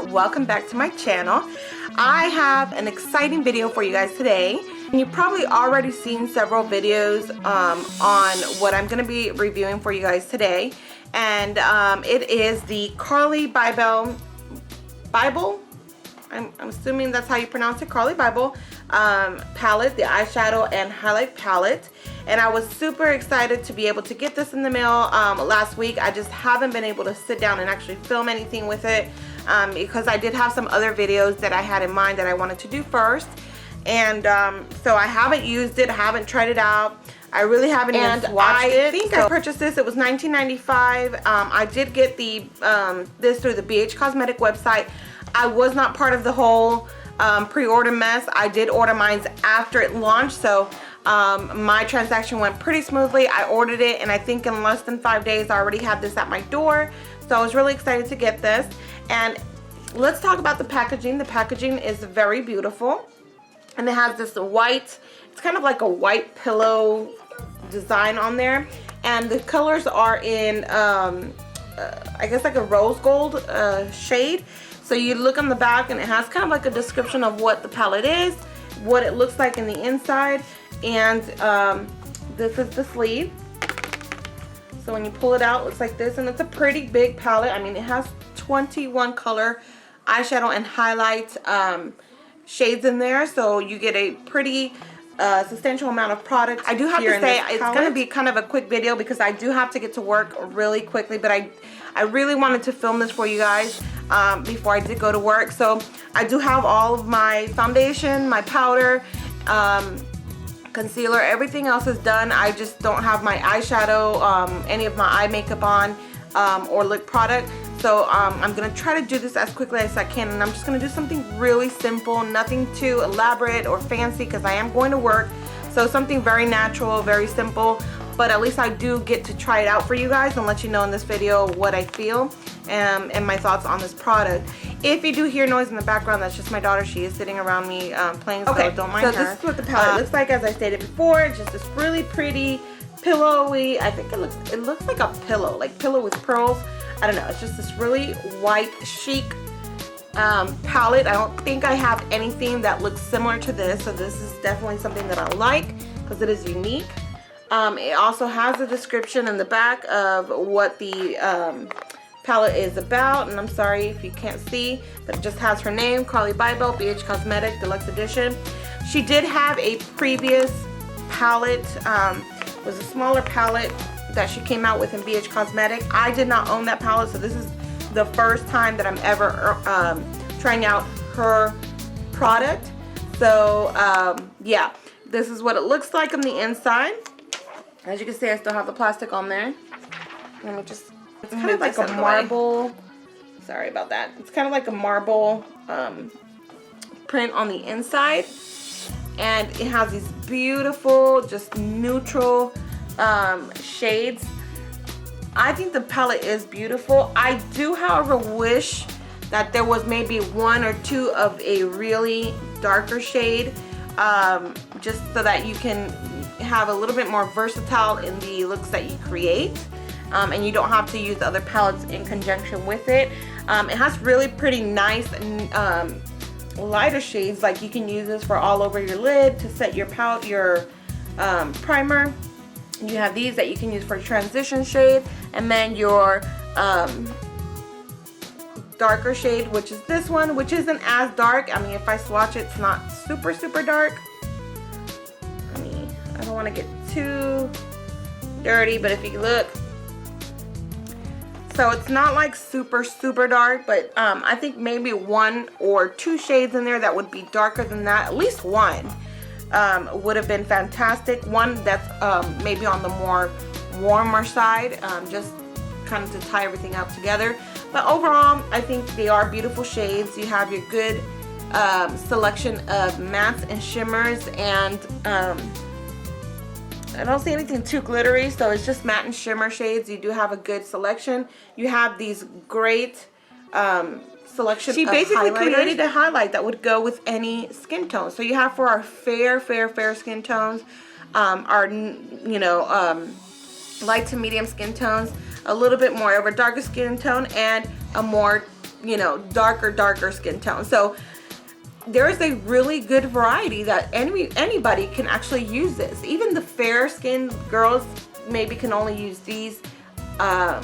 Welcome back to my channel. I have an exciting video for you guys today. You've probably already seen several videos on what I'm going to be reviewing for you guys today, and it is the Carli Bybel I'm assuming that's how you pronounce it, Carli Bybel palette, the eyeshadow and highlight palette. And I was super excited to be able to get this in the mail last week. I just haven't been able to sit down and actually film anything with it because I did have some other videos that I had in mind that I wanted to do first. And so I haven't used it, haven't tried it out. I really haven't even swatched it. I think I purchased this. It was $19.95. I did get the this through the BH Cosmetic website. I was not part of the whole pre-order mess. I did order mine after it launched, so my transaction went pretty smoothly. I ordered it, and I think in less than 5 days I already had this at my door. So I was really excited to get this. And let's talk about the packaging. The packaging is very beautiful, and it has this white, it's kind of like a white pillow design on there, and the colors are in I guess like a rose gold shade. So you look on the back and it has kind of like a description of what the palette is, what it looks like in the inside, and this is the sleeve. So when you pull it out, it looks like this, and it's a pretty big palette. I mean, it has 21 color eyeshadow and highlight shades in there, so you get a pretty substantial amount of product. I do have to say it's going to be kind of a quick video because I do have to get to work really quickly, but I really wanted to film this for you guys before I did go to work. So I do have all of my foundation, my powder, concealer, everything else is done. I just don't have my eyeshadow, any of my eye makeup on, or lip product. So I'm going to try to do this as quickly as I can, and I'm just going to do something really simple, nothing too elaborate or fancy because I am going to work. So something very natural, very simple, but at least I do get to try it out for you guys and let you know in this video what I feel and my thoughts on this product. If you do hear noise in the background, that's just my daughter. She is sitting around me playing, so don't mind her. So this is what the palette looks like, as I stated before. It's just this really pretty, pillowy, I think it looks like a pillow, like pillow with pearls. I don't know, it's just this really white, chic palette. I don't think I have anything that looks similar to this, so this is definitely something that I like because it is unique. It also has a description in the back of what the palette is about, and I'm sorry if you can't see, but it just has her name, Carli Bybel, BH Cosmetic Deluxe Edition. She did have a previous palette, it was a smaller palette that she came out with in BH Cosmetic. I did not own that palette, so this is the first time that I'm ever trying out her product. So yeah, this is what it looks like on the inside. As you can see, I still have the plastic on there. Let me just, it's kind of like a marble, sorry about that. It's kind of like a marble print on the inside. And it has these beautiful, just neutral shades. I think the palette is beautiful. I do, however, wish that there was maybe one or two of a really darker shade, just so that you can have a little bit more versatile in the looks that you create, and you don't have to use other palettes in conjunction with it. It has really pretty nice lighter shades, like you can use this for all over your lid to set your palette, your primer. You have these that you can use for transition shade, and then your darker shade, which is this one, which isn't as dark. I mean, if I swatch it, it's not super dark. I mean, I don't want to get too dirty, but if you look, so it's not like super dark, but I think maybe one or two shades in there that would be darker than that. At least one would have been fantastic. One that's maybe on the more warmer side, just kind of to tie everything out together. But overall, I think they are beautiful shades. You have your good selection of mattes and shimmers, and I don't see anything too glittery, so it's just matte and shimmer shades. You do have a good selection. You have these great selection. She basically created a highlight that would go with any skin tone. So you have for our fair skin tones, our light to medium skin tones. a little bit more of a darker skin tone and a more, you know, darker skin tone. So there is a really good variety that anybody can actually use this. Even the fair skinned girls maybe can only use these highlighter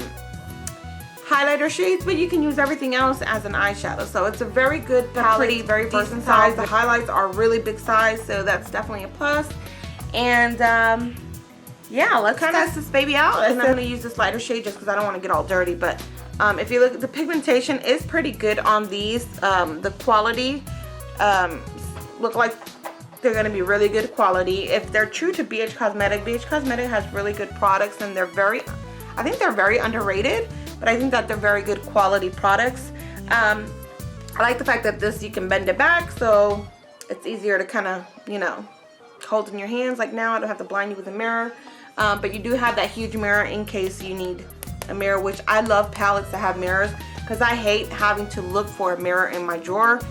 shades, but you can use everything else as an eyeshadow. So it's a very good palette, very decent size. The highlights are really big size, so that's definitely a plus. And yeah, let's test this baby out. And I'm gonna use this lighter shade just because I don't want to get all dirty. But if you look, the pigmentation is pretty good on these. The quality look like they're going to be really good quality. If they're true to BH Cosmetic, BH Cosmetic has really good products, and I think they're very underrated, but I think that they're very good quality products. I like the fact that this, you can bend it back, so it's easier to kind of, you know, hold in your hands. Like now I don't have to blind you with a mirror, but you do have that huge mirror in case you need a mirror, which I love palettes that have mirrors because I hate having to look for a mirror in my drawer.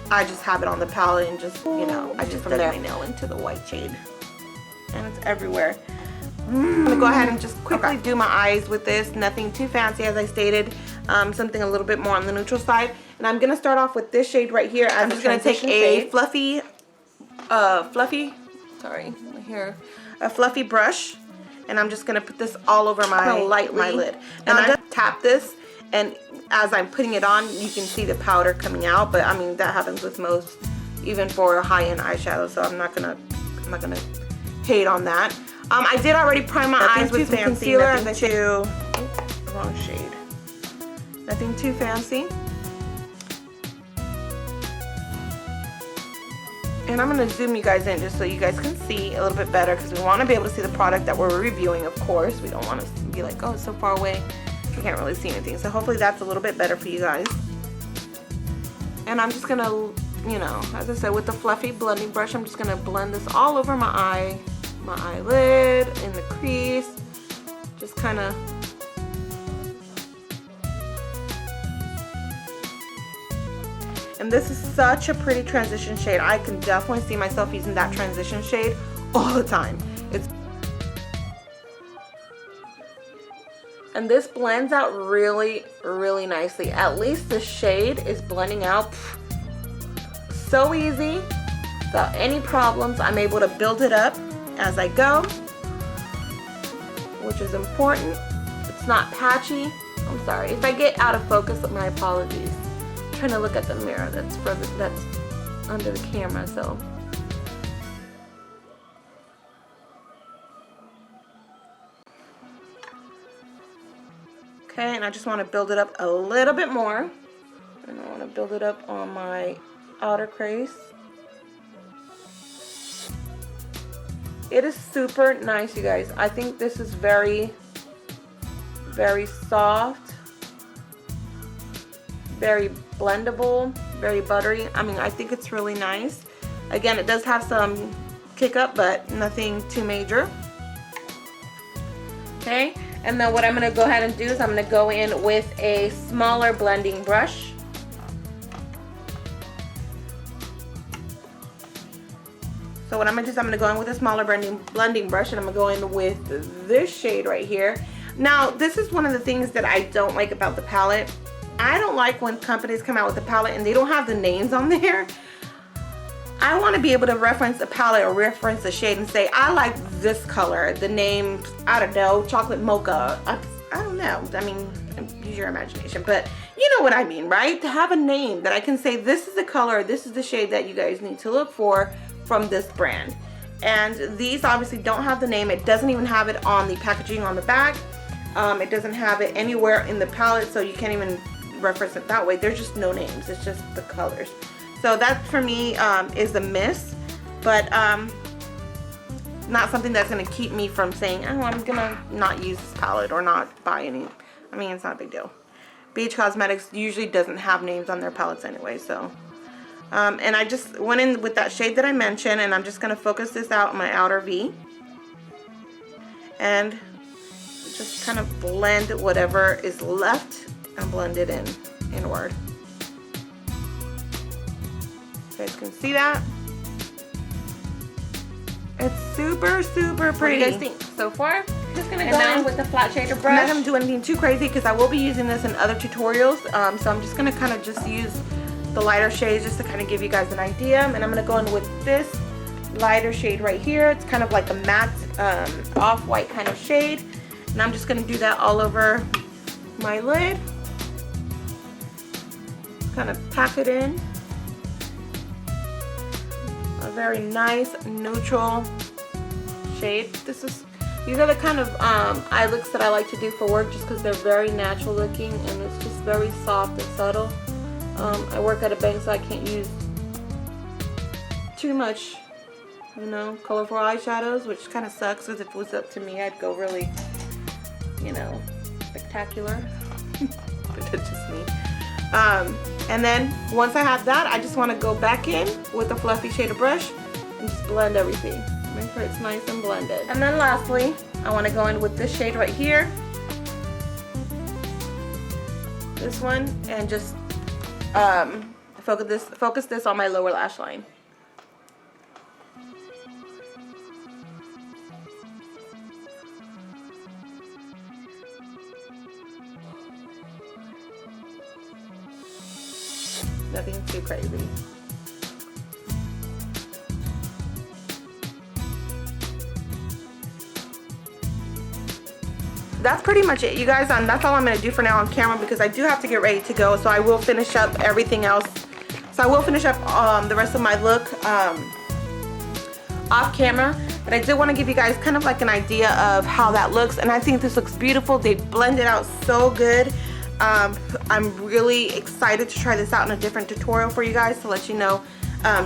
I just have it on the palette and just, you know, I just dug my nail into the white shade. And it's everywhere. I'm gonna go ahead and just quickly do my eyes with this. Nothing too fancy, as I stated. Something a little bit more on the neutral side. And I'm gonna start off with this shade right here. I'm just gonna take a fluffy brush. And I'm just gonna put this all over my lid. And I just tap this, and as I'm putting it on, you can see the powder coming out, but I mean that happens with most, even for high-end eyeshadow. So I'm not gonna hate on that. I did already prime my eyes with some concealer. Wrong shade. Nothing too fancy. And I'm gonna zoom you guys in just so you guys can see a little bit better, because we want to be able to see the product that we're reviewing. Of course, we don't want to be like, oh, it's so far away. You can't really see anything. So hopefully that's a little bit better for you guys. And I'm just gonna, you know, as I said, with the fluffy blending brush, I'm just gonna blend this all over my eye, my eyelid, in the crease. Just kind of. And this is such a pretty transition shade. I can definitely see myself using that transition shade all the time. And this blends out really, really nicely. At least the shade is blending out so easy. Without any problems, I'm able to build it up as I go, which is important. It's not patchy. I'm sorry. If I get out of focus, my apologies. I'm trying to look at the mirror that's under the camera, so. Okay, and I just want to build it up a little bit more. And I want to build it up on my outer crease. It is super nice, you guys. I think this is very, very soft, very blendable, very buttery. I mean, I think it's really nice. Again, it does have some kick up, but nothing too major. Okay. And then what I'm going to go ahead and do is I'm going to go in with a smaller blending brush. So what I'm going to do is I'm going to go in with a smaller blending brush, and I'm going to go in with this shade right here. Now, this is one of the things that I don't like about the palette. I don't like when companies come out with a palette and they don't have the names on there. I want to be able to reference a palette or reference a shade and say, I like this color. The name, I don't know, chocolate mocha. I don't know. I mean, use your imagination. But you know what I mean, right? To have a name that I can say, this is the color, this is the shade that you guys need to look for from this brand. And these obviously don't have the name. It doesn't even have it on the packaging on the back. It doesn't have it anywhere in the palette, so you can't even reference it that way. There's just no names. It's just the colors. So that for me is a miss, but not something that's going to keep me from saying, oh, I'm going to not use this palette or not buy any. I mean, it's not a big deal. BH Cosmetics usually doesn't have names on their palettes anyway, so. And I just went in with that shade that I mentioned, and I'm just going to focus this out in my outer V. And just kind of blend whatever is left and blend it inward. You guys can see that. It's super, super pretty. What do you guys think so far? just going to go in with the flat shader brush. I'm not going to do anything too crazy because I will be using this in other tutorials. So I'm just going to kind of just use the lighter shades just to kind of give you guys an idea. And I'm going to go in with this lighter shade right here. It's kind of like a matte off-white kind of shade. And I'm just going to do that all over my lid. Kind of pack it in. A very nice neutral shade. These are the kind of eye looks that I like to do for work just because they're very natural looking and it's just very soft and subtle. I work at a bank, so I can't use too much, you know, colorful eyeshadows, which kind of sucks because if it was up to me, I'd go really, you know, spectacular. But that's just me. And then once I have that, I just want to go back in with a fluffy shader brush and just blend everything. Make sure it's nice and blended. And then lastly, I want to go in with this shade right here. This one, and just focus this on my lower lash line. Nothing too crazy. That's pretty much it, you guys. That's all I'm going to do for now on camera because I do have to get ready to go. So I will finish up everything else. So I will finish up the rest of my look off camera. But I did want to give you guys kind of like an idea of how that looks. And I think this looks beautiful. They blend it out so good. I'm really excited to try this out in a different tutorial for you guys to let you know,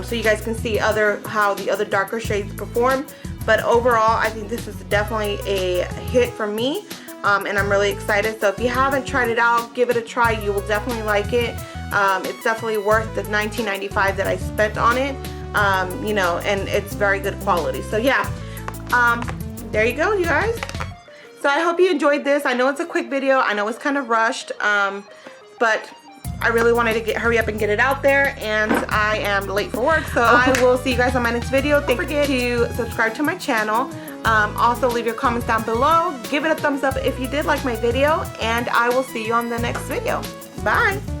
so you guys can see how the other darker shades perform. But overall, I think this is definitely a hit for me, and I'm really excited. So if you haven't tried it out, give it a try. You will definitely like it. It's definitely worth the $19.95 that I spent on it, you know, and it's very good quality. So yeah, there you go, you guys. So I hope you enjoyed this. I know it's a quick video. I know it's kind of rushed, but I really wanted to hurry up and get it out there, and I am late for work. So I will see you guys on my next video. Don't forget to subscribe to my channel. Also leave your comments down below. Give it a thumbs up if you did like my video, and I will see you on the next video. Bye.